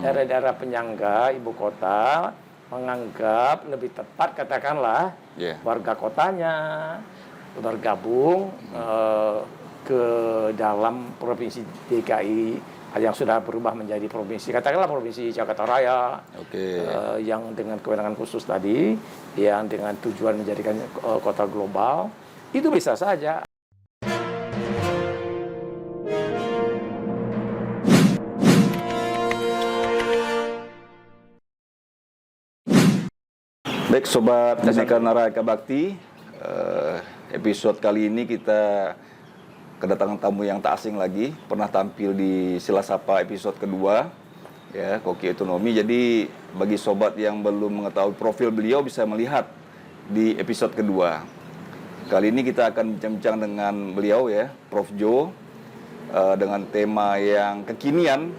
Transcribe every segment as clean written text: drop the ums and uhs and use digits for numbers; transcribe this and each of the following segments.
daerah-daerah penyangga ibu kota menganggap lebih tepat katakanlah warga kotanya bergabung ke dalam provinsi DKI yang sudah berubah menjadi provinsi, katakanlah provinsi Jakarta Raya, yang dengan kewenangan khusus tadi, yang dengan tujuan menjadikan kota global, itu bisa saja. Baik Sobat Bhinneka Naraka Bakti, episode kali ini kita kedatangan tamu yang tak asing lagi, pernah tampil di Sila Sapa episode kedua, ya, Koki Ekonomi. Jadi bagi sobat yang belum mengetahui profil beliau bisa melihat di episode kedua. Kali ini kita akan bincang-bincang dengan beliau, ya, Prof. Jo, dengan tema yang kekinian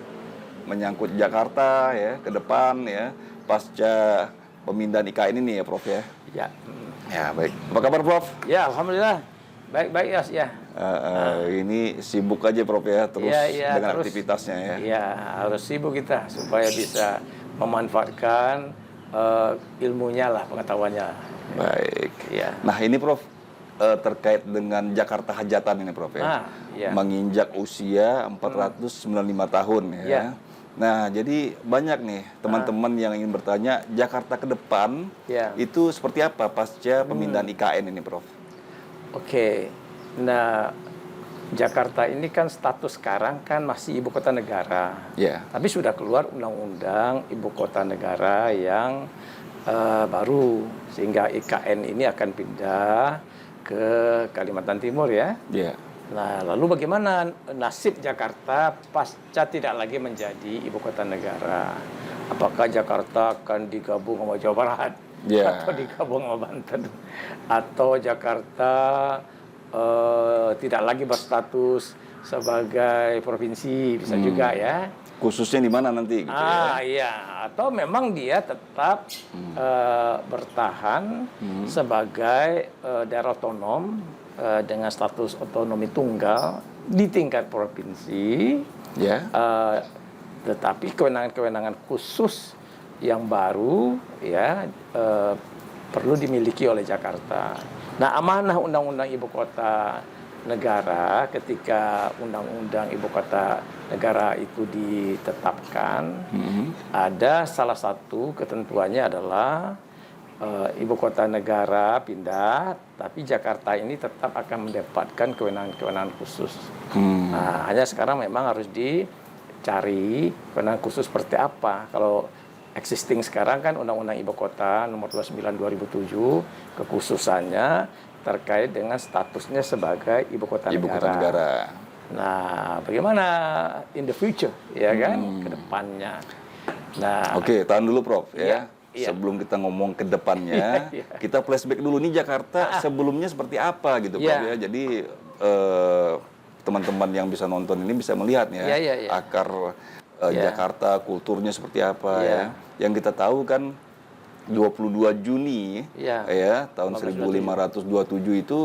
menyangkut Jakarta, ya, ke depan, ya, pasca pemindahan IKN ini, ya, Prof, ya. Ya. Ya, baik. Apa kabar, Prof? Ya, alhamdulillah. Baik-baik, ya. Ini sibuk aja, Prof, ya, terus dengan terus, aktivitasnya, ya. Ya, harus sibuk kita supaya bisa memanfaatkan ilmunya lah, pengetahuannya. Baik. Ya. Nah, ini, Prof, terkait dengan Jakarta Hajatan ini, Prof, ya. Menginjak usia 495 tahun, ya. Nah, jadi banyak nih teman-teman yang ingin bertanya, Jakarta ke depan itu seperti apa pasca pemindahan IKN ini, Prof? Oke. Nah, Jakarta ini kan status sekarang kan masih ibu kota negara. Tapi sudah keluar undang-undang ibu kota negara yang baru, sehingga IKN ini akan pindah ke Kalimantan Timur, ya. Nah, lalu bagaimana nasib Jakarta pasca tidak lagi menjadi ibu kota negara? Apakah Jakarta akan digabung sama Jawa Barat? Atau digabung sama Banten? Atau Jakarta tidak lagi berstatus sebagai provinsi? Bisa juga, ya. Khususnya di mana nanti? Gitu, iya. Atau memang dia tetap bertahan sebagai daerah otonom dengan status otonomi tunggal di tingkat provinsi, tetapi kewenangan-kewenangan khusus yang baru, ya, perlu dimiliki oleh Jakarta. Nah, amanah Undang-Undang Ibu Kota Negara ketika Undang-Undang Ibu Kota Negara itu ditetapkan, ada salah satu ketentuannya adalah ibu kota negara pindah, tapi Jakarta ini tetap akan mendapatkan kewenangan-kewenangan khusus. Nah, hanya sekarang memang harus dicari kewenangan khusus seperti apa. Kalau existing sekarang kan Undang-Undang Ibu Kota Nomor 29 2007, kekhususannya terkait dengan statusnya sebagai ibu kota negara. Nah, bagaimana in the future, ya kan, ke depannya. Nah, tahan dulu, Prof, ya. Sebelum kita ngomong ke depannya, kita flashback dulu nih Jakarta sebelumnya seperti apa gitu, Prof, ya. Jadi teman-teman yang bisa nonton ini bisa melihat, ya, akar Jakarta, kulturnya seperti apa, ya. Yang kita tahu kan 22 Juni tahun 1527 itu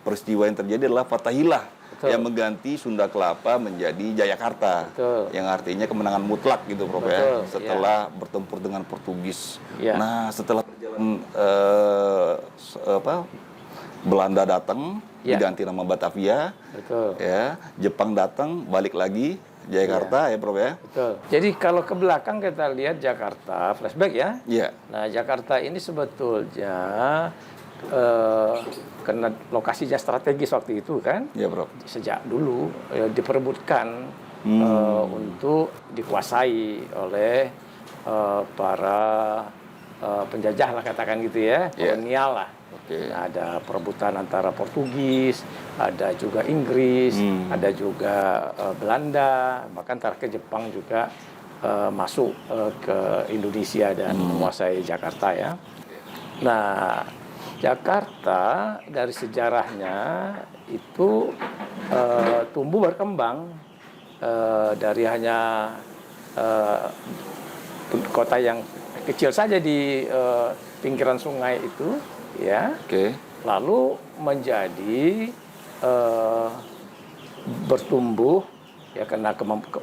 peristiwa yang terjadi adalah Fathahilah, yang mengganti Sunda Kelapa menjadi Jayakarta, yang artinya kemenangan mutlak gitu, Prof, ya, setelah bertempur dengan Portugis. Nah, setelah berjalan Belanda datang, diganti nama Batavia, ya, Jepang datang, balik lagi Jakarta, ya, Prof, ya. Jadi kalau ke belakang kita lihat Jakarta, flashback, ya. Nah, Jakarta ini sebetulnya karena lokasinya strategis waktu itu kan, Prof. Sejak dulu diperebutkan untuk dikuasai oleh para penjajah lah, katakan gitu, ya, kolonial lah. Nah, ada perebutan antara Portugis, ada juga Inggris, ada juga Belanda, bahkan terakhir Jepang juga masuk ke Indonesia dan menguasai Jakarta, ya. Nah, Jakarta dari sejarahnya itu tumbuh berkembang dari hanya kota yang kecil saja di pinggiran sungai itu, ya, lalu menjadi bertumbuh ya karena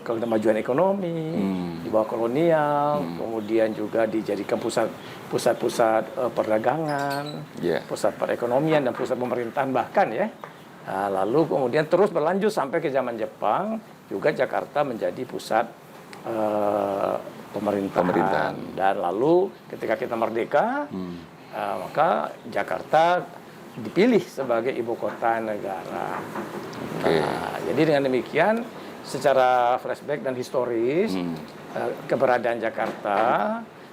kemajuan ekonomi di bawah kolonial, kemudian juga dijadikan pusat-pusat perdagangan, pusat perekonomian dan pusat pemerintahan bahkan ya. Nah, lalu kemudian terus berlanjut sampai ke zaman Jepang, juga Jakarta menjadi pusat pemerintahan. Dan lalu ketika kita merdeka, maka Jakarta dipilih sebagai ibu kota negara. Nah, jadi dengan demikian secara flashback dan historis, keberadaan Jakarta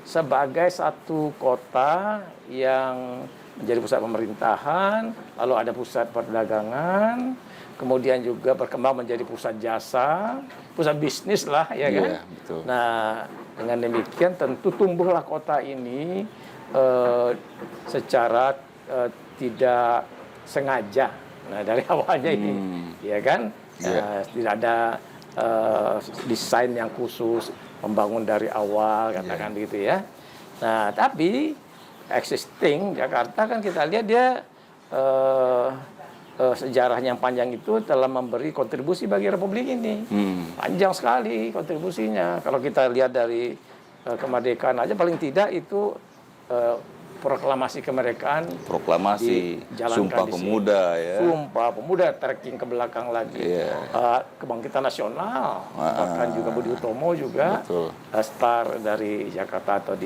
sebagai satu kota yang menjadi pusat pemerintahan, lalu ada pusat perdagangan, kemudian juga berkembang menjadi pusat jasa, pusat bisnis lah, ya kan? Betul. Nah, dengan demikian tentu tumbuhlah kota ini secara tidak sengaja. Nah, dari awalnya ini, ya kan? Tidak ada desain yang khusus membangun dari awal, katakan gitu ya. Nah, tapi existing Jakarta kan kita lihat dia sejarahnya yang panjang itu telah memberi kontribusi bagi Republik ini. Panjang sekali kontribusinya. Kalau kita lihat dari kemerdekaan aja paling tidak itu proklamasi kemerdekaan, Sumpah Pemuda ya. Sumpah Pemuda, tracking ke belakang lagi. Kebangkitan Nasional, bahkan juga Budi Utomo juga star dari Jakarta atau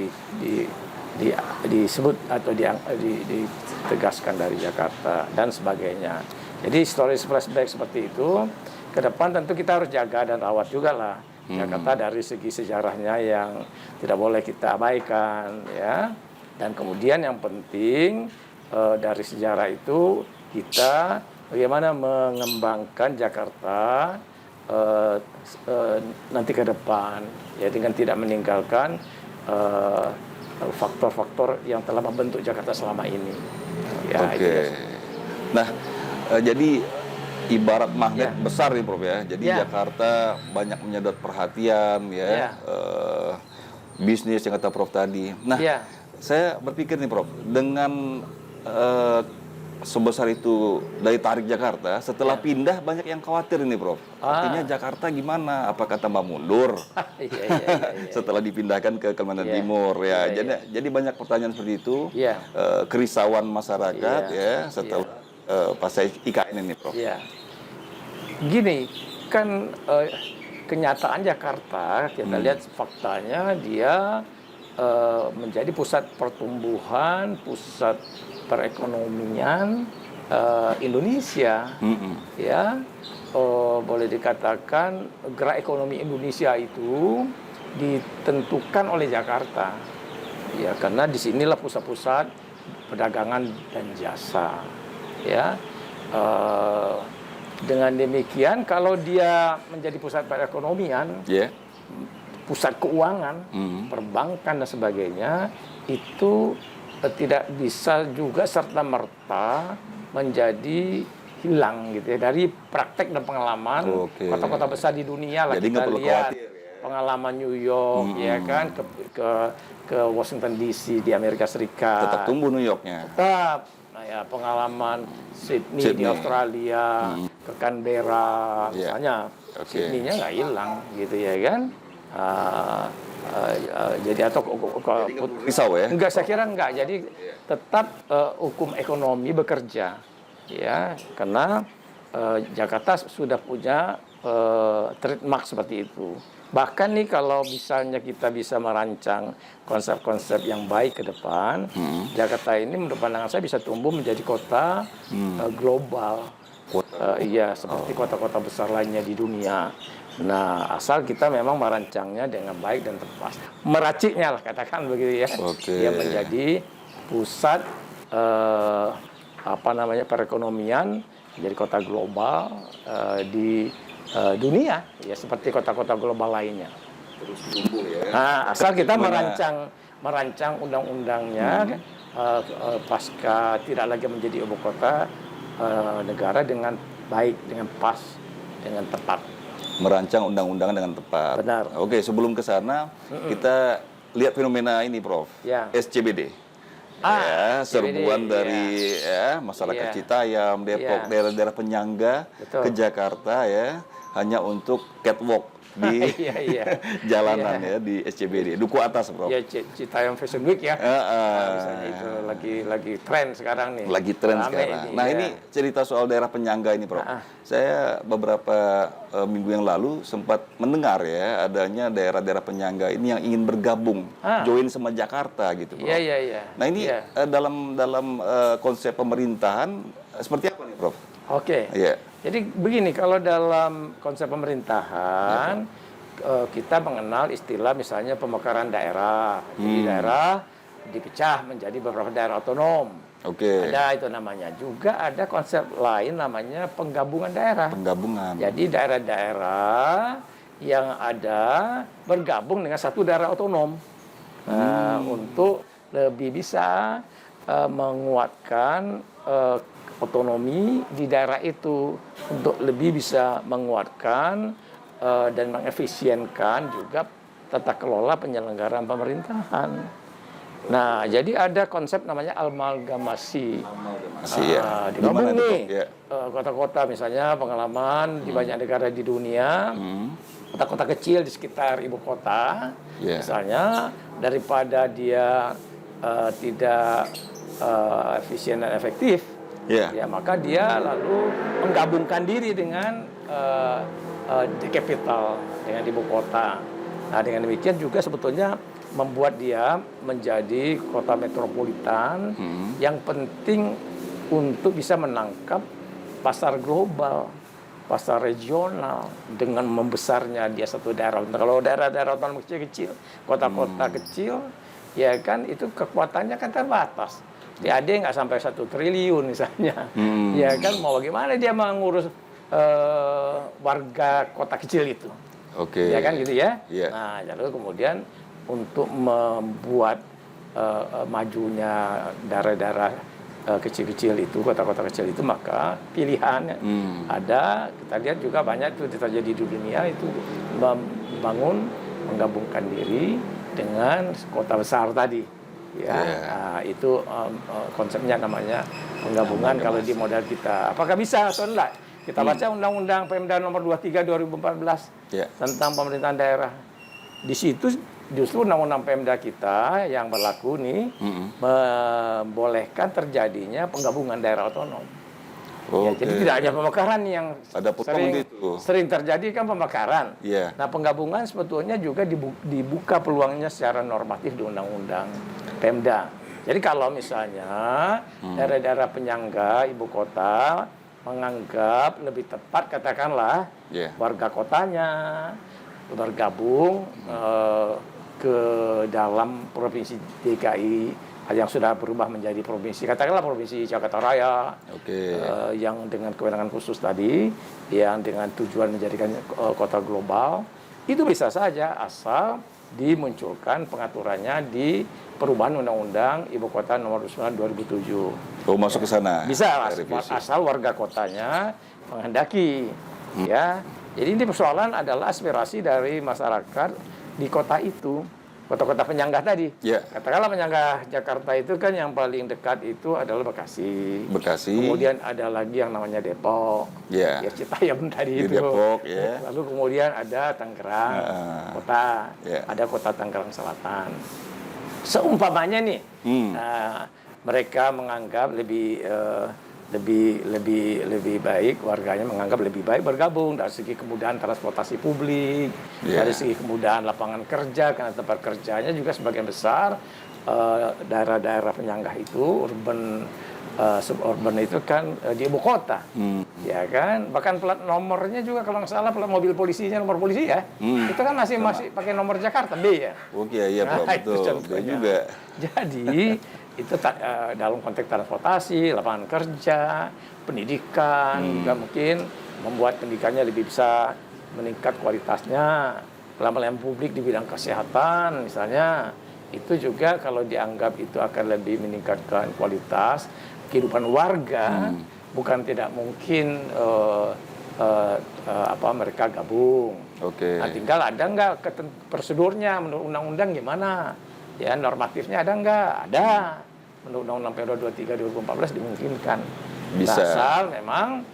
disebut atau ditegaskan dari Jakarta dan sebagainya. Jadi historis flashback seperti itu ke depan tentu kita harus jaga dan rawat juga lah Jakarta dari segi sejarahnya yang tidak boleh kita abaikan ya. Dan kemudian yang penting dari sejarah itu kita bagaimana mengembangkan Jakarta nanti ke depan ya dengan tidak meninggalkan faktor-faktor yang telah membentuk Jakarta selama ini. Ya, Nah, jadi ibarat magnet besar nih Prof ya. Jadi Jakarta banyak menyedot perhatian ya. Bisnis yang kata Prof tadi. Nah, saya berpikir nih Prof, dengan sebesar itu daya tarik Jakarta, setelah pindah banyak yang khawatir ini Prof. Artinya Jakarta gimana? Apakah tambah mundur? Setelah dipindahkan ke Kalimantan Timur ya. Jadi banyak pertanyaan seperti itu. Kerisauan masyarakat ya setelah pasca IKN ini Prof. Gini, kan kenyataan Jakarta kita lihat faktanya dia menjadi pusat pertumbuhan, pusat perekonomian Indonesia, ya boleh dikatakan gerak ekonomi Indonesia itu ditentukan oleh Jakarta, ya karena disinilah pusat-pusat perdagangan dan jasa, ya. Dengan demikian kalau dia menjadi pusat perekonomian, pusat keuangan, perbankan dan sebagainya, itu tidak bisa juga serta-merta menjadi hilang gitu ya dari praktek dan pengalaman kota-kota besar di dunia lah. Jadi kita lihat pengalaman New York ya kan ke Washington DC di Amerika Serikat. Tetap tumbuh New Yorknya. Tetap. Nah ya pengalaman Sydney di Australia, ke Canberra misalnya, Sydney-nya nggak hilang gitu ya kan. Jadi atau risau ya? Enggak, saya kira enggak. Jadi tetap hukum ekonomi bekerja, ya, karena Jakarta sudah punya trademark seperti itu. Bahkan nih kalau misalnya kita bisa merancang konsep-konsep yang baik ke depan, Jakarta ini menurut pandangan saya bisa tumbuh menjadi kota global. Iya, seperti kota-kota besar lainnya di dunia. Nah, asal kita memang merancangnya dengan baik dan tepat. Meraciknya lah, katakan begitu ya. Dia menjadi pusat perekonomian, menjadi kota global di dunia, ya seperti kota-kota global lainnya. Terus tumbuh ya. Nah, asal kita merancang undang-undangnya pasca tidak lagi menjadi ibu kota negara dengan baik, dengan pas, dengan tepat. Merancang undang-undang dengan tepat. Benar. Oke, sebelum ke sana kita lihat fenomena ini, Prof. SCBD. Serbuan dari masyarakat Citayam, Depok, daerah-daerah penyangga ke Jakarta ya. hanya untuk catwalk di jalanan ya di SCBD, Duku Atas, Prof. Ya, Citayam Fashion Week ya. Misalnya itu lagi tren sekarang nih. Lagi tren sekarang. Nah, ini cerita soal daerah penyangga ini, Prof. Saya beberapa minggu yang lalu sempat mendengar ya adanya daerah-daerah penyangga ini yang ingin bergabung, join sama Jakarta gitu, Prof. Iya. Nah, ini dalam konsep pemerintahan seperti apa nih, Prof? Oke. Jadi begini, kalau dalam konsep pemerintahan kita mengenal istilah misalnya pemekaran daerah. Jadi daerah dipecah menjadi beberapa daerah otonom. Ada itu namanya. Juga ada konsep lain namanya penggabungan daerah. Jadi daerah-daerah yang ada bergabung dengan satu daerah otonom untuk lebih bisa menguatkan otonomi di daerah itu, untuk lebih bisa menguatkan dan mengefisienkan juga tata kelola penyelenggaraan pemerintahan. Nah, jadi ada konsep namanya amalgamasi. Digabung nih kota-kota, misalnya pengalaman di banyak negara di dunia, kota-kota kecil di sekitar ibu kota, misalnya daripada dia tidak efisien dan efektif, ya maka dia lalu menggabungkan diri dengan the capital, dengan ibu kota. Nah, dengan demikian juga sebetulnya membuat dia menjadi kota metropolitan yang penting untuk bisa menangkap pasar global, pasar regional dengan membesarnya dia satu daerah. Kalau daerah-daerah otonom kecil-kecil, kota-kota kecil, ya kan itu kekuatannya kan terbatas. DAD nggak sampai 1 triliun misalnya, ya kan mau bagaimana dia mengurus warga kota kecil itu, ya kan gitu ya. Nah, lalu kemudian untuk membuat majunya daerah-daerah kecil-kecil itu, kota-kota kecil itu, maka pilihan ada, kita lihat juga banyak itu terjadi di dunia itu menggabungkan diri dengan kota besar tadi. Nah, itu konsepnya namanya penggabungan kalau di modal kita. Apakah bisa atau enggak? Kita baca Undang-Undang Pemda nomor 23 2014 tentang pemerintahan daerah. Di situ justru Undang-Undang Pemda kita yang berlaku nih membolehkan terjadinya penggabungan daerah otonom. Jadi tidak hanya pemekaran yang sering terjadi kan pemekaran. Nah, penggabungan sebetulnya juga dibuka peluangnya secara normatif di Undang-Undang Pemda. Jadi kalau misalnya daerah-daerah penyangga ibu kota menganggap lebih tepat katakanlah warga kotanya bergabung ke dalam provinsi DKI yang sudah berubah menjadi provinsi, katakanlah provinsi Jakarta Raya, yang dengan kewenangan khusus tadi, yang dengan tujuan menjadikan kota global, itu bisa saja asal dimunculkan pengaturannya di perubahan Undang-Undang Ibu Kota Nomor 9 2007. Masuk ke sana. Bisa asal warga kotanya menghendaki, ya. Jadi ini persoalan adalah aspirasi dari masyarakat di kota itu, kota-kota penyangga tadi. Katakanlah penyangga Jakarta itu kan yang paling dekat itu adalah Bekasi. Kemudian ada lagi yang namanya Depok. Ya Citayam tadi itu. Depok, Lalu kemudian ada Tangerang kota. Ada kota Tangerang Selatan. Seumpamanya nih, mereka menganggap lebih baik, warganya menganggap lebih baik bergabung dari segi kemudahan transportasi publik, dari segi kemudahan lapangan kerja, karena tempat kerjanya juga sebagian besar daerah-daerah penyangga itu suburban itu kan di ibu kota, ya kan, bahkan plat nomornya juga kalau nggak salah plat mobil polisinya, nomor polisi ya, itu kan masih pakai nomor Jakarta B ya. Betul juga. Jadi itu dalam konteks transportasi, lapangan kerja, pendidikan, juga mungkin membuat pendidikannya lebih bisa meningkat kualitasnya, pelayanan publik di bidang kesehatan misalnya, itu juga kalau dianggap itu akan lebih meningkatkan kualitas kehidupan warga, bukan tidak mungkin mereka gabung. Nah, tinggal ada nggak prosedurnya menurut undang-undang gimana? Ya, normatifnya ada nggak? Ada. Menurut Undang-Undang Pemda 23 2014 dimungkinkan. Bisa. Asal memang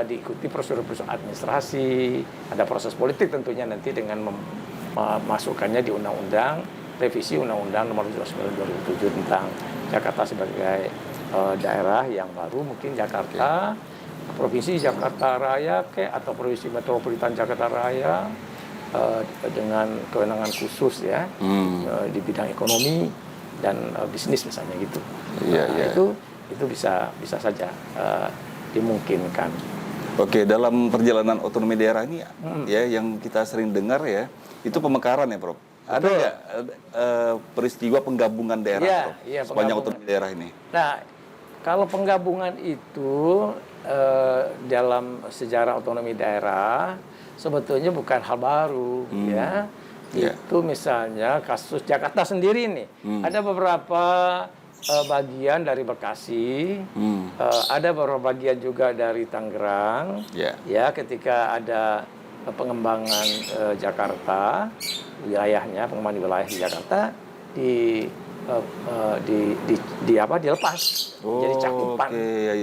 diikuti prosedur-prosedur administrasi, ada proses politik tentunya nanti dengan memasukkannya di undang-undang, revisi Undang-Undang Nomor 29 2007 tentang Jakarta sebagai daerah yang baru, mungkin Jakarta, Provinsi Jakarta Raya atau Provinsi Metropolitan Jakarta Raya dengan kewenangan khusus ya di bidang ekonomi dan bisnis misalnya gitu. Itu bisa saja dimungkinkan. Oke, dalam perjalanan otonomi daerah ini ya yang kita sering dengar ya, itu pemekaran ya, Prof. Ada nggak peristiwa penggabungan daerah, Prof, sepanjang otonomi daerah ini? Nah, kalau penggabungan itu dalam sejarah otonomi daerah sebetulnya bukan hal baru ya. Itu misalnya kasus Jakarta sendiri nih. Ada beberapa bagian dari Bekasi, ada beberapa bagian juga dari Tangerang. Ya, ketika ada pengembangan Jakarta, wilayahnya, pengembangan wilayah di Jakarta dilepas jadi cakupan,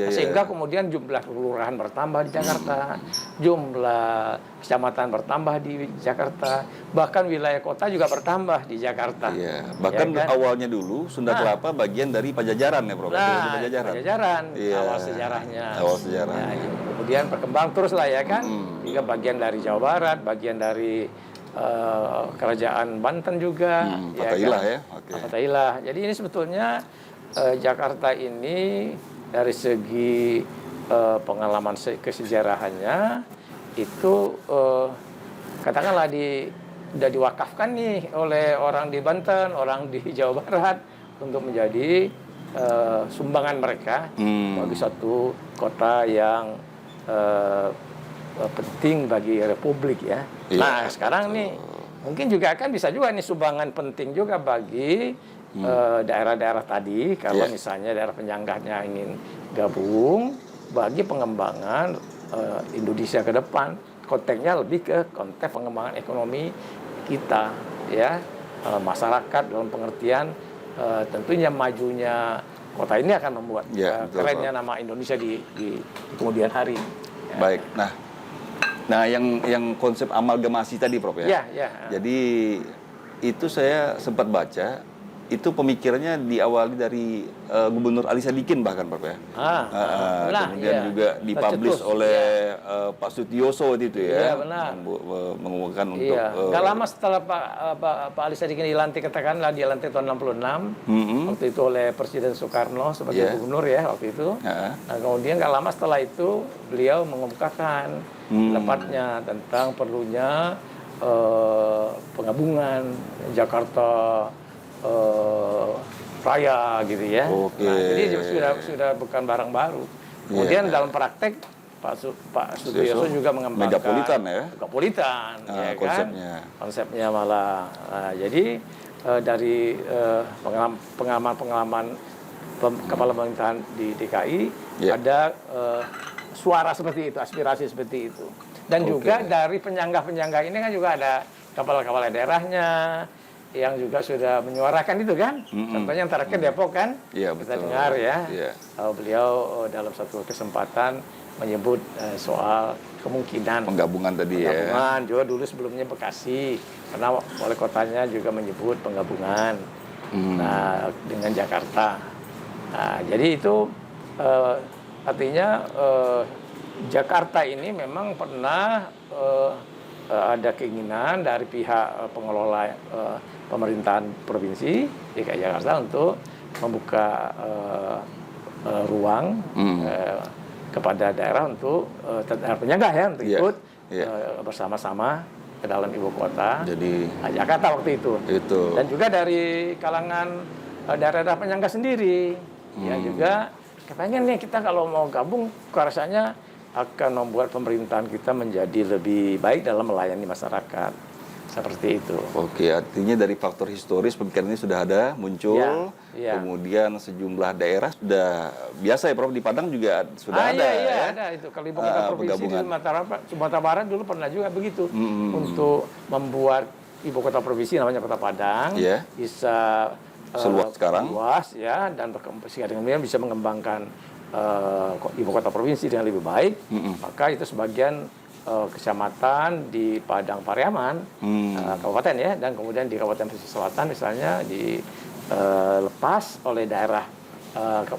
sehingga kemudian jumlah kelurahan bertambah di Jakarta, jumlah kecamatan bertambah di Jakarta, bahkan wilayah kota juga bertambah di Jakarta. Bahkan ya kan? Awalnya dulu Sunda Kelapa bagian dari Pajajaran ya, Prof. Pajajaran awal sejarahnya. Ya, kemudian berkembang terus lah ya kan, hingga bagian dari Jawa Barat, bagian dari kerajaan Banten juga, Fatailah ya. Fatailah. Jadi ini sebetulnya Jakarta ini dari segi pengalaman kesejarahannya itu katakanlah sudah diwakafkan nih oleh orang di Banten, orang di Jawa Barat untuk menjadi sumbangan mereka bagi satu kota yang penting bagi Republik ya. Nah sekarang nih mungkin juga kan bisa juga nih sumbangan penting juga bagi daerah-daerah tadi kalau misalnya daerah penyanggahnya ingin gabung bagi pengembangan Indonesia ke depan. Konteksnya lebih ke konteks pengembangan ekonomi kita ya, masyarakat dalam pengertian tentunya majunya kota ini akan membuat kerennya nama Indonesia di kemudian hari. Baik, nah yang konsep amalgamasi tadi, Prof ya. Jadi itu saya sempat baca, itu pemikirannya diawali dari Gubernur Ali Sadikin bahkan, Prof ya. Kemudian juga dipublish oleh Pak Sutioso itu ya. Mengumumkan untuk nggak lama setelah Pak Ali Sadikin dilantik, katakanlah dia lantik tahun 66, waktu itu oleh Presiden Soekarno sebagai gubernur ya waktu itu. Nah, kemudian nggak lama setelah itu beliau mengemukakan pendapatnya tentang perlunya penggabungan Jakarta Raya gitu ya. Nah, jadi sudah bukan barang baru. Kemudian dalam praktek Pak Sutioso juga mengembangkan megapolitan ya konsepnya malah. Nah, jadi dari pengalaman kepala pemerintahan di DKI ada suara seperti itu, aspirasi seperti itu. Dan juga dari penyangga-penyangga ini kan juga ada kepala-kepala daerahnya yang juga sudah menyuarakan itu kan. Contohnya yang terakhir Depok kan, kita dengar ya. Beliau dalam satu kesempatan menyebut soal kemungkinan penggabungan tadi ya. Juga dulu sebelumnya Bekasi, karena wali kotanya juga menyebut penggabungan dengan Jakarta. Nah, jadi itu artinya Jakarta ini memang pernah ada keinginan dari pihak pengelola pemerintahan provinsi DKI Jakarta untuk membuka ruang kepada daerah untuk daerah penyangga ya untuk ikut bersama-sama ke dalam ibu kota. Jadi Jakarta waktu itu. Dan juga dari kalangan daerah-daerah penyangga sendiri ya juga kepengen nih kita kalau mau gabung rasanya akan membuat pemerintahan kita menjadi lebih baik dalam melayani masyarakat. Seperti itu. Oke, artinya dari faktor historis pemikiran ini sudah ada, muncul. Kemudian sejumlah daerah sudah biasa ya, Prof, di Padang juga sudah ada. Ada itu. Kalau ibu kota provinsi di Sumatera Barat dulu pernah juga begitu. Untuk membuat ibu kota provinsi namanya Kota Padang bisa seluas sekarang. Luas ya, dan sehingga dengan bisa mengembangkan ibu kota provinsi dengan lebih baik, maka itu sebagian kecamatan di Padang Pariaman, kabupaten ya, dan kemudian di Kabupaten Pesisir Selatan misalnya dilepas oleh daerah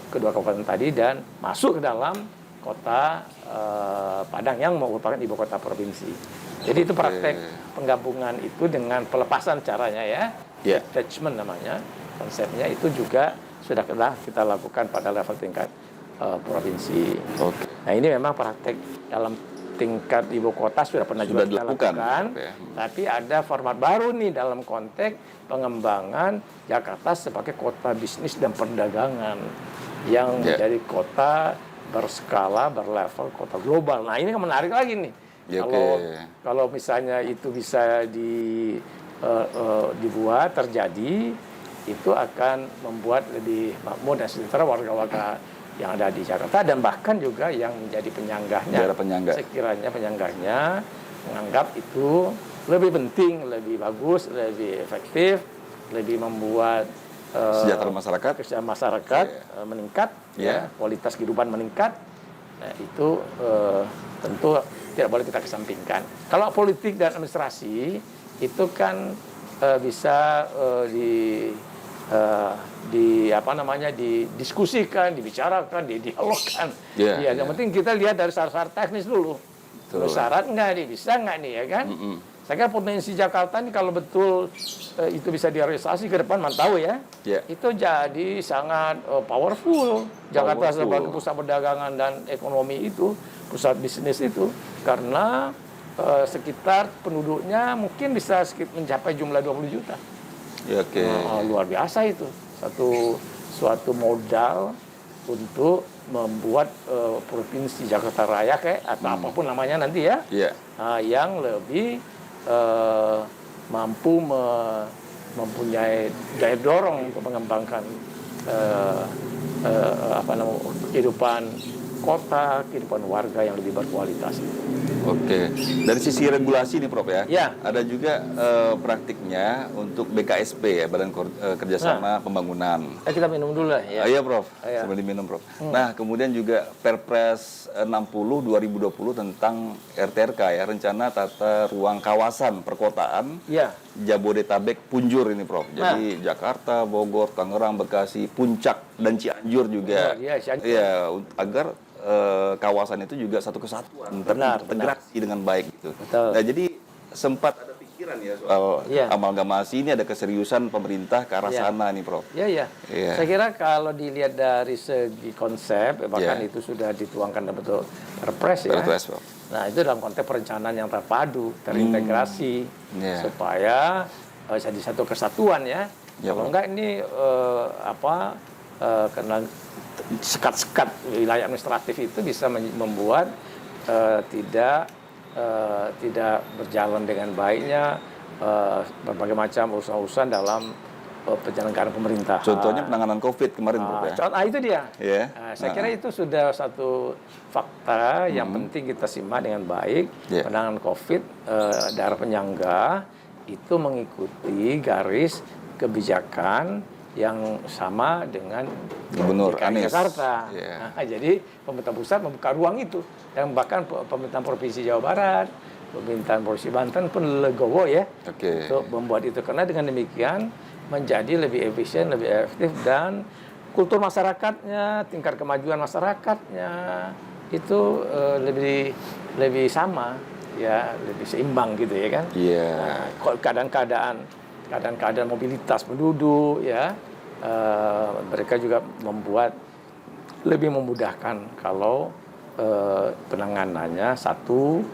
kedua kabupaten tadi dan masuk ke dalam kota Padang yang merupakan ibu kota provinsi. Jadi itu praktek penggabungan itu dengan pelepasan caranya ya, detachment namanya, konsepnya itu juga sudah kita lakukan pada level tingkat provinsi. Nah ini memang praktek dalam tingkat ibu kota sudah pernah juga kita lakukan, tapi ada format baru nih dalam konteks pengembangan Jakarta sebagai kota bisnis dan perdagangan yang menjadi kota berskala, berlevel, kota global. Nah ini kan menarik lagi nih. Kalau misalnya itu bisa dibuat terjadi, itu akan membuat lebih makmur dan sejahtera warga-warga yang ada di Jakarta dan bahkan juga yang menjadi penyangganya. Sekiranya penyangganya menganggap itu lebih penting, lebih bagus, lebih efektif, lebih membuat kesejahteraan masyarakat meningkat, kualitas kehidupan meningkat. Nah, itu tentu tidak boleh kita kesampingkan. Kalau politik dan administrasi itu kan bisa didiskusikan, dibicarakan, didialogkan. Yang penting kita lihat dari syarat-syarat teknis dulu. Terus syarat nggak nih, bisa nggak nih ya kan? Saya kira potensi Jakarta ini kalau betul itu bisa direalisasi ke depan, mantau ya. Itu jadi sangat powerful. Jakarta sebagai pusat perdagangan dan ekonomi itu, pusat bisnis itu, karena sekitar penduduknya mungkin bisa mencapai jumlah 20 juta. Luar biasa itu, suatu modal untuk membuat provinsi Jakarta Raya atau apapun namanya nanti ya, yang lebih mampu mempunyai daya dorong untuk mengembangkan kehidupan kota, kehidupan warga yang lebih berkualitas. Dari sisi regulasi nih Prof ya, ada juga praktiknya untuk BKSP ya, Badan Kerjasama Pembangunan. Kita minum dulu lah ya. Iya Prof, sambil diminum Prof. Nah kemudian juga Perpres 60/2020 tentang RTRK ya, Rencana Tata Ruang Kawasan Perkotaan Jabodetabek Punjur ini Prof. Jadi Jakarta, Bogor, Tangerang, Bekasi, Puncak dan Cianjur juga. Agar kawasan itu juga satu kesatuan, terintegrasi dengan baik gitu. Nah, jadi sempat ada pikiran ya soal amalgamasi ini, ada keseriusan pemerintah ke arah sana nih Prof. Saya kira kalau dilihat dari segi konsep, bahkan itu sudah dituangkan dalam bentuk Perpres ya. Nah itu dalam konteks perencanaan yang terpadu, terintegrasi, supaya jadi satu kesatuan ya. Kalau enggak ini karena sekat-sekat wilayah administratif itu bisa membuat tidak berjalan dengan baiknya berbagai macam urusan-urusan dalam penyelenggaraan pemerintah. Contohnya penanganan COVID kemarin, Prof ya. Itu dia. Saya kira itu sudah satu fakta yang penting kita simak dengan baik. Penanganan COVID daerah penyangga itu mengikuti garis kebijakan yang sama dengan Gubernur Anies Jakarta. Jadi pemerintah pusat membuka ruang itu, dan bahkan pemerintahan provinsi Jawa Barat, pemerintahan provinsi Banten pun legowo ya untuk membuat itu, karena dengan demikian menjadi lebih efisien, lebih efektif, dan kultur masyarakatnya, tingkat kemajuan masyarakatnya itu lebih sama ya, lebih seimbang gitu ya kan. Keadaan mobilitas penduduk ya, mereka juga lebih memudahkan kalau penanganannya satu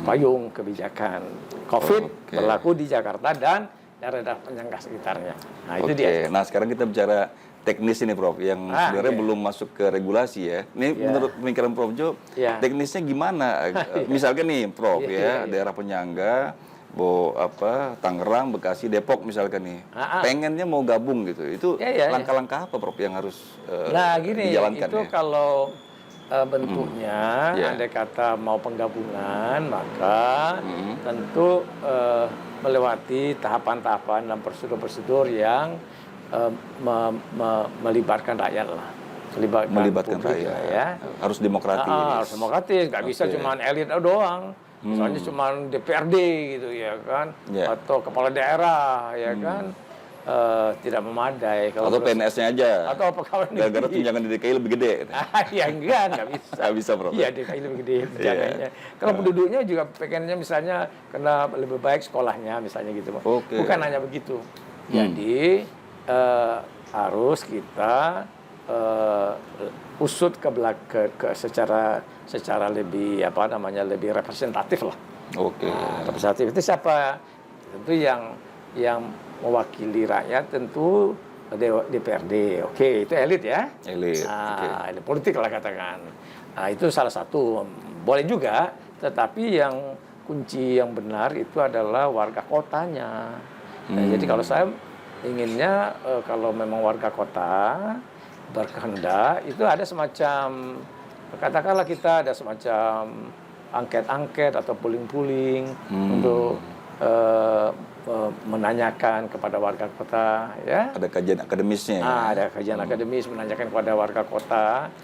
payung kebijakan COVID berlaku di Jakarta dan daerah penyangga sekitarnya. Nah itu dia. Nah sekarang kita bicara teknis ini Prof, yang sebenarnya belum masuk ke regulasi ya. Ini menurut pemikiran Prof Jo, teknisnya gimana? Misalkan nih Prof daerah penyangga, Tangerang, Bekasi, Depok misalkan nih, pengennya mau gabung gitu, itu langkah-langkah apa Prof yang harus dijalankan? Itu kalau bentuknya, andai kata mau penggabungan, maka tentu melewati tahapan-tahapan dan prosedur-prosedur yang melibatkan rakyat lah. melibatkan publik rakyat. ya. Harus demokratis. Harus demokratis, nggak bisa cuma elit doang. Misalnya cuma DPRD gitu ya kan, atau kepala daerah ya kan, tidak memadai. Atau PNS-nya aja. Atau pegawai negeri. Gara-gara tunjangan di DKI lebih gede. Ya nggak bisa. Nggak bisa, Prof. Iya, DKI lebih gede tunjangannya. Kalau penduduknya juga pengennya misalnya kena lebih baik sekolahnya misalnya gitu. Bukan hanya begitu. Jadi harus kita usut ke secara lebih lebih representatif lah. Representatif itu siapa? Tentu yang mewakili rakyat tentu DPRD. Itu elit ya. Elit. Elit politik lah katakan. Itu salah satu. Boleh juga, tetapi yang kunci yang benar itu adalah warga kotanya. Jadi kalau saya inginnya kalau memang warga kota berkehendak itu ada semacam, katakanlah kita ada semacam angket-angket atau puling-puling untuk menanyakan kepada warga kota ya. Ada kajian akademisnya. Ada kajian akademis menanyakan kepada warga kota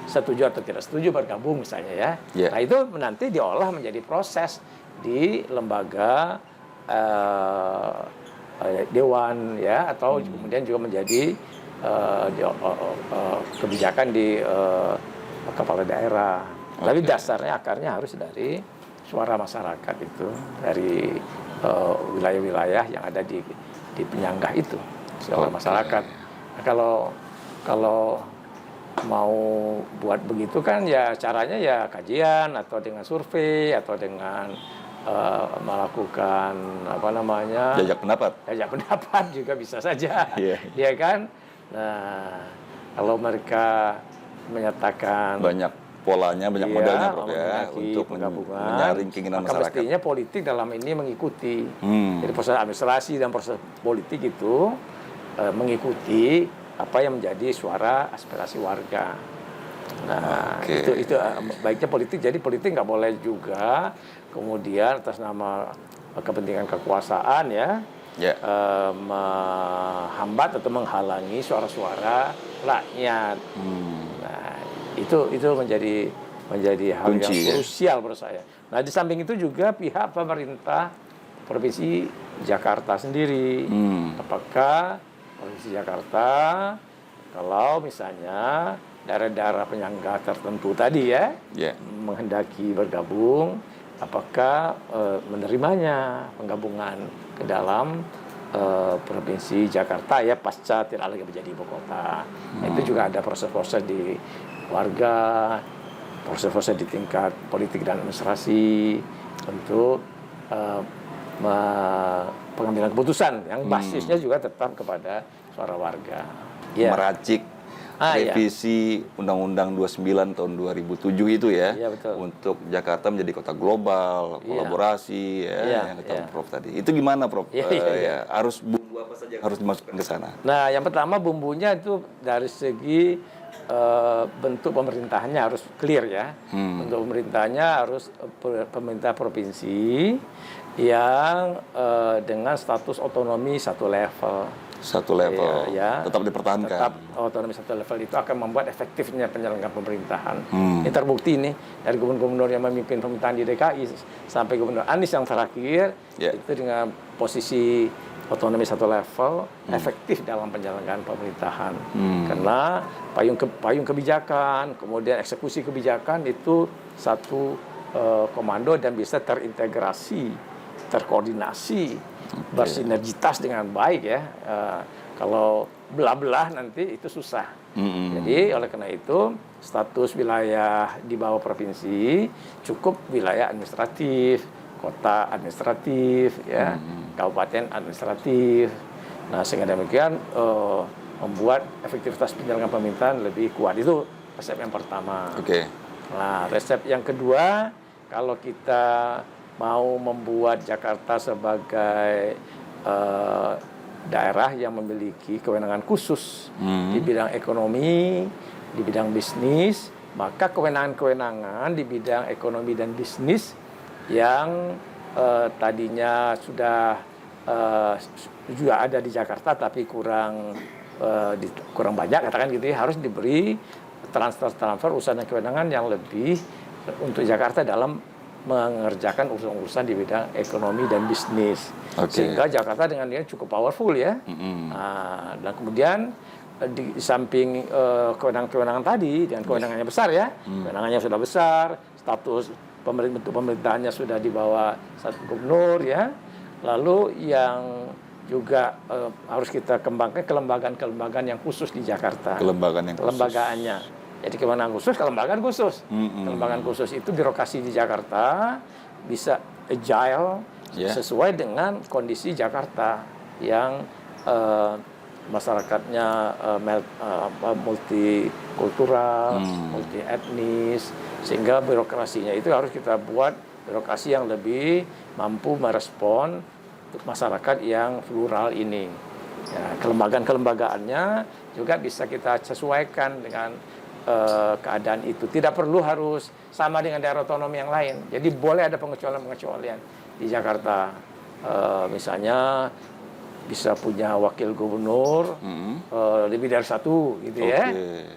setuju atau tidak setuju bergabung misalnya ya. Nah itu nanti diolah menjadi proses di lembaga dewan ya, atau kemudian juga menjadi kebijakan di kepala daerah. Tapi dasarnya akarnya harus dari suara masyarakat itu, dari wilayah-wilayah yang ada di penyangga itu, suara masyarakat. Nah, kalau mau buat begitu kan ya caranya ya kajian atau dengan survei atau dengan melakukan jajak pendapat juga bisa saja, ya kan. Nah, kalau mereka menyatakan banyak polanya, banyak modalnya Prof ya untuk menyaring keinginan masyarakat. Mestinya politik dalam ini mengikuti. Jadi proses administrasi dan proses politik itu mengikuti apa yang menjadi suara aspirasi warga. Nah, itu baiknya politik. Jadi politik nggak boleh juga kemudian atas nama kepentingan kekuasaan ya. Menghambat atau menghalangi suara-suara rakyat. Nah, itu menjadi hal yang krusial menurut saya. Nah, di samping itu juga pihak pemerintah Provinsi Jakarta sendiri. Apakah Provinsi Jakarta kalau misalnya daerah-daerah penyangga tertentu tadi menghendaki bergabung, apakah menerimanya penggabungan ke dalam Provinsi Jakarta ya pasca tidak lagi menjadi ibu kota. Itu juga ada proses-proses di warga, proses-proses di tingkat politik dan administrasi untuk pengambilan keputusan yang basisnya juga tetap kepada suara warga. Meracik revisi Undang-Undang 29 tahun 2007 itu ya, untuk Jakarta menjadi kota global, kolaborasi yang kata Prof tadi. Itu gimana Prof? Harus bumbu apa saja yang harus dimasukkan ke sana? Nah, yang pertama bumbunya itu dari segi bentuk pemerintahannya harus clear ya. Bentuk pemerintahannya harus pemerintah provinsi yang dengan status otonomi satu level. Tetap dipertahankan. Tetap otonomi satu level itu akan membuat efektifnya penyelenggaraan pemerintahan. Ini terbukti nih dari gubernur yang memimpin pemerintahan di DKI sampai gubernur Anies yang terakhir itu dengan posisi otonomi satu level efektif dalam penyelenggaraan pemerintahan. Karena payung kebijakan, kemudian eksekusi kebijakan itu satu komando dan bisa terintegrasi, terkoordinasi, bersinergitas dengan baik ya. Kalau belah-belah nanti itu susah. Jadi oleh karena itu status wilayah di bawah provinsi cukup wilayah administratif, kota administratif ya, kabupaten administratif. Nah, sehingga demikian membuat efektivitas penyelenggaraan pemerintahan lebih kuat. Itu resep yang pertama. Nah, resep yang kedua, kalau kita mau membuat Jakarta sebagai daerah yang memiliki kewenangan khusus di bidang ekonomi, di bidang bisnis, maka kewenangan-kewenangan di bidang ekonomi dan bisnis yang tadinya sudah juga ada di Jakarta tapi kurang kurang banyak katakan gitu ya, harus diberi transfer urusan dan kewenangan yang lebih untuk Jakarta dalam mengerjakan urusan-urusan di bidang ekonomi dan bisnis. Sehingga Jakarta dengan dia cukup powerful ya. Nah, dan kemudian di samping kewenangan-kewenangan tadi, dengan kewenangannya besar ya, kewenangannya sudah besar, status pemerintahannya sudah di bawah satu gubernur ya. Lalu yang juga harus kita kembangkan kelembagaan-kelembagaan yang khusus di Jakarta. Kelembagaannya. Jadi kewenangan khusus, kelembagaan khusus. Kelembagaan khusus itu birokrasi di Jakarta bisa agile sesuai dengan kondisi Jakarta yang masyarakatnya multikultural, multi etnis, sehingga birokrasinya itu harus kita buat birokrasi yang lebih mampu merespon untuk masyarakat yang plural ini. Ya, kelembagaan-kelembagaannya juga bisa kita sesuaikan dengan keadaan itu. Tidak perlu harus sama dengan daerah otonom yang lain. Jadi boleh ada pengecualian-pengecualian di Jakarta. Misalnya bisa punya wakil gubernur lebih dari satu gitu ya.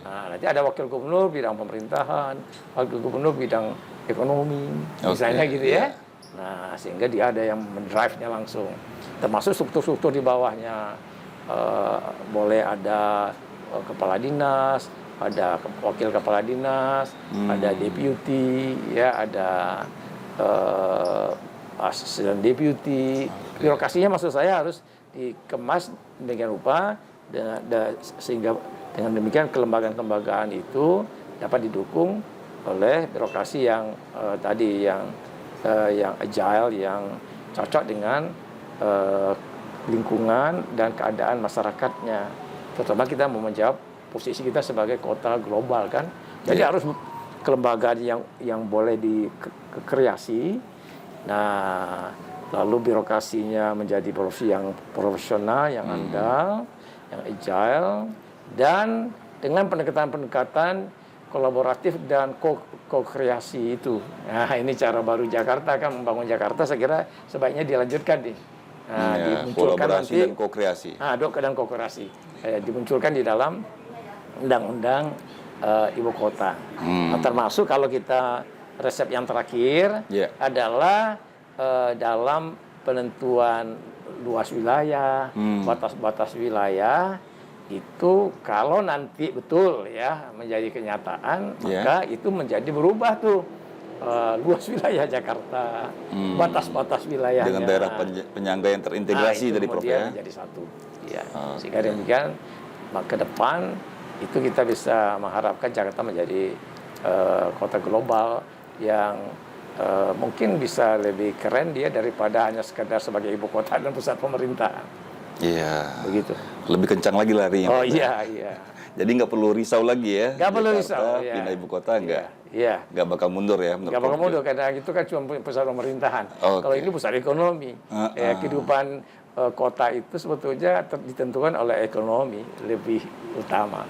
Nah, nanti ada wakil gubernur bidang pemerintahan, wakil gubernur bidang ekonomi, misalnya gitu ya. Nah, sehingga dia ada yang mendrive-nya langsung. Termasuk struktur-struktur di bawahnya. Boleh ada kepala dinas, ada wakil kepala dinas, ada deputy, ya, ada asisten deputy. Birokrasinya maksud saya harus dikemas demikian rupa sehingga dengan demikian kelembagaan-kelembagaan itu dapat didukung oleh birokrasi yang tadi yang agile, yang cocok dengan lingkungan dan keadaan masyarakatnya. Terutama kita mau menjawab posisi kita sebagai kota global kan. Jadi harus kelembagaan yang boleh dikreasi. Nah, lalu birokrasinya menjadi profesi yang profesional, yang andal, yang agile, dan dengan pendekatan-pendekatan kolaboratif dan ko-kreasi itu. Nah, ini cara baru Jakarta kan, membangun Jakarta saya kira sebaiknya dilanjutkan nih. Nah, dimunculkan kolaborasi nanti, dan ko-kreasi. dan ko-kreasi. Dimunculkan di dalam undang-undang ibu kota. Nah, termasuk kalau kita resep yang terakhir adalah dalam penentuan luas wilayah, batas-batas wilayah, itu kalau nanti betul ya menjadi kenyataan, maka itu menjadi berubah tuh luas wilayah Jakarta, batas-batas wilayahnya dengan daerah penyangga yang terintegrasi dari Prof ya menjadi satu. Ya. Sehingga demikian ke depan itu kita bisa mengharapkan Jakarta menjadi kota global yang mungkin bisa lebih keren dia daripada hanya sekedar sebagai ibu kota dan pusat pemerintahan. Iya. Begitu. Lebih kencang lagi larinya. Oh iya, iya. Jadi nggak perlu risau lagi ya. Nggak perlu risau. Pindah ibu kota nggak. Iya. Nggak bakal mundur ya. Nggak bakal mundur karena itu kan cuma pusat pemerintahan. Kalau ini pusat ekonomi. Kehidupan kota itu sebetulnya ditentukan oleh ekonomi lebih utama.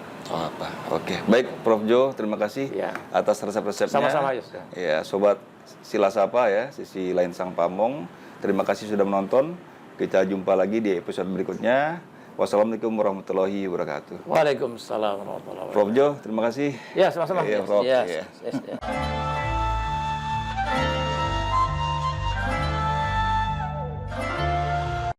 Oke. Baik, Prof Jo, terima kasih atas resep-resepnya. Sama-sama, Yus. Ya, sobat Silasapa ya, sisi lain Sang Pamong. Terima kasih sudah menonton. Kita jumpa lagi di episode berikutnya. Wassalamualaikum warahmatullahi wabarakatuh. Waalaikumsalam warahmatullahi wabarakatuh. Prof Jo, terima kasih. Ya, sama-sama. Ya, Prof. Yes.